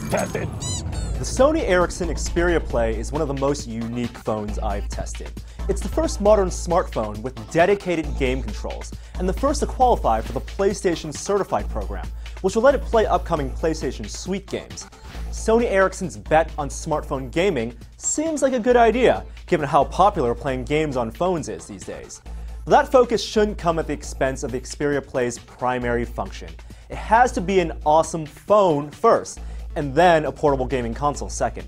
I've tested. The Sony Ericsson Xperia Play is one of the most unique phones I've tested. It's the first modern smartphone with dedicated game controls, and the first to qualify for the PlayStation Certified program, which will let it play upcoming PlayStation Suite games. Sony Ericsson's bet on smartphone gaming seems like a good idea, given how popular playing games on phones is these days. But that focus shouldn't come at the expense of the Xperia Play's primary function. It has to be an awesome phone first, and then a portable gaming console second.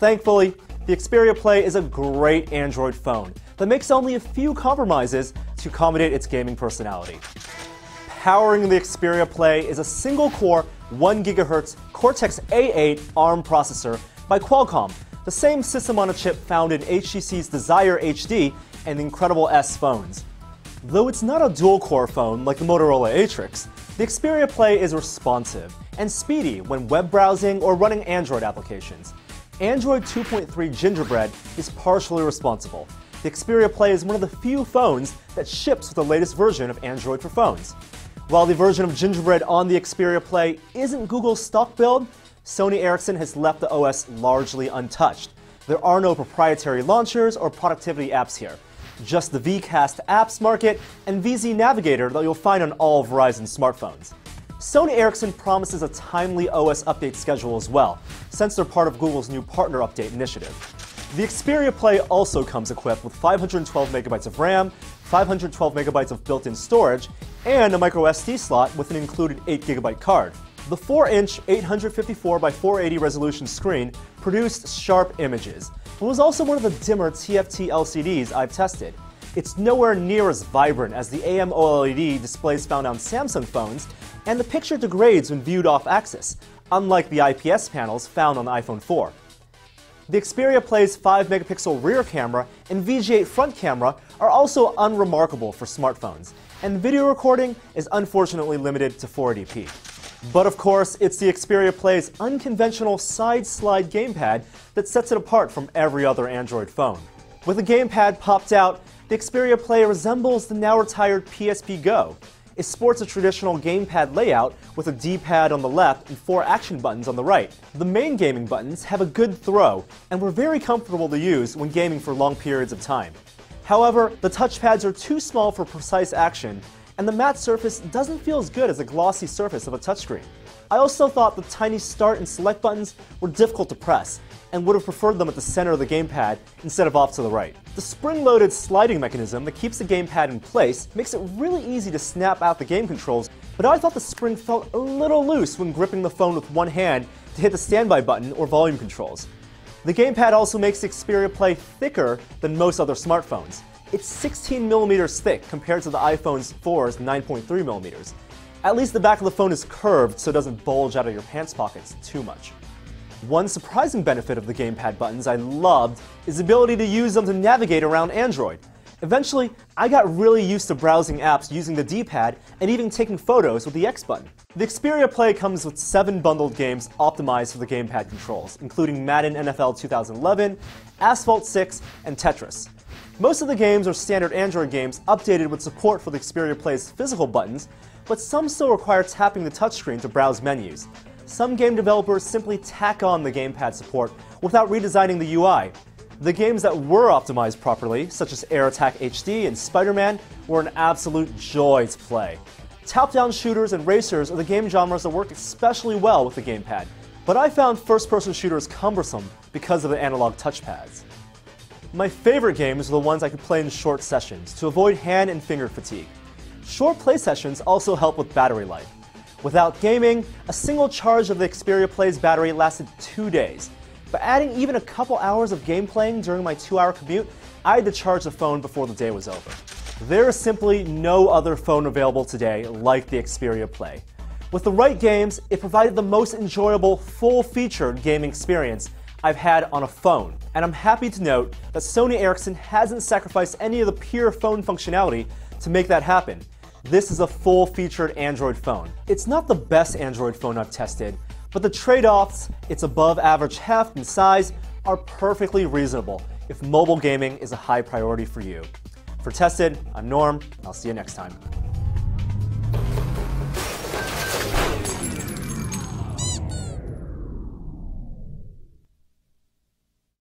Thankfully, the Xperia Play is a great Android phone that makes only a few compromises to accommodate its gaming personality. Powering the Xperia Play is a single-core 1 GHz Cortex-A8 ARM processor by Qualcomm, the same system-on-a-chip found in HTC's Desire HD and the Incredible S phones. Though it's not a dual-core phone like the Motorola Atrix, the Xperia Play is responsive and speedy when web browsing or running Android applications. Android 2.3 Gingerbread is partially responsible. The Xperia Play is one of the few phones that ships with the latest version of Android for phones. While the version of Gingerbread on the Xperia Play isn't Google's stock build, Sony Ericsson has left the OS largely untouched. There are no proprietary launchers or productivity apps here, just the VCast apps market and VZ Navigator that you'll find on all Verizon smartphones. Sony Ericsson promises a timely OS update schedule as well, since they're part of Google's new partner update initiative. The Xperia Play also comes equipped with 512 MB of RAM, 512 MB of built-in storage, and a microSD slot with an included 8 GB card. The 4-inch 854 by 480 resolution screen produced sharp images, but was also one of the dimmer TFT LCDs I've tested. It's nowhere near as vibrant as the AMOLED displays found on Samsung phones, and the picture degrades when viewed off-axis, unlike the IPS panels found on the iPhone 4. The Xperia Play's 5-megapixel rear camera and VG8 front camera are also unremarkable for smartphones, and video recording is unfortunately limited to 480p. But of course, it's the Xperia Play's unconventional side-slide gamepad that sets it apart from every other Android phone. With the gamepad popped out, the Xperia Play resembles the now-retired PSP Go. It sports a traditional gamepad layout with a D-pad on the left and 4 action buttons on the right. The main gaming buttons have a good throw and were very comfortable to use when gaming for long periods of time. However, the touchpads are too small for precise action, and the matte surface doesn't feel as good as the glossy surface of a touchscreen. I also thought the tiny start and select buttons were difficult to press, and would have preferred them at the center of the gamepad instead of off to the right. The spring-loaded sliding mechanism that keeps the gamepad in place makes it really easy to snap out the game controls, but I thought the spring felt a little loose when gripping the phone with one hand to hit the standby button or volume controls. The gamepad also makes the Xperia Play thicker than most other smartphones. It's 16mm thick compared to the iPhone 4's 9.3mm. At least the back of the phone is curved so it doesn't bulge out of your pants pockets too much. One surprising benefit of the gamepad buttons I loved is the ability to use them to navigate around Android. Eventually, I got really used to browsing apps using the D-pad and even taking photos with the X button. The Xperia Play comes with 7 bundled games optimized for the gamepad controls, including Madden NFL 2011, Asphalt 6, and Tetris. Most of the games are standard Android games updated with support for the Xperia Play's physical buttons, but some still require tapping the touchscreen to browse menus. Some game developers simply tack on the gamepad support without redesigning the UI. The games that were optimized properly, such as Air Attack HD and Spider-Man, were an absolute joy to play. Top-down shooters and racers are the game genres that work especially well with the gamepad, but I found first-person shooters cumbersome because of the analog touchpads. My favorite games are the ones I could play in short sessions to avoid hand and finger fatigue. Short play sessions also help with battery life. Without gaming, a single charge of the Xperia Play's battery lasted 2 days. But adding even a couple hours of game playing during my 2-hour commute, I had to charge the phone before the day was over. There is simply no other phone available today like the Xperia Play. With the right games, it provided the most enjoyable, full-featured gaming experience I've had on a phone. And I'm happy to note that Sony Ericsson hasn't sacrificed any of the pure phone functionality to make that happen. This is a full-featured Android phone. It's not the best Android phone I've tested, but the trade-offs, its above-average heft and size, are perfectly reasonable if mobile gaming is a high priority for you. For Tested, I'm Norm, and I'll see you next time.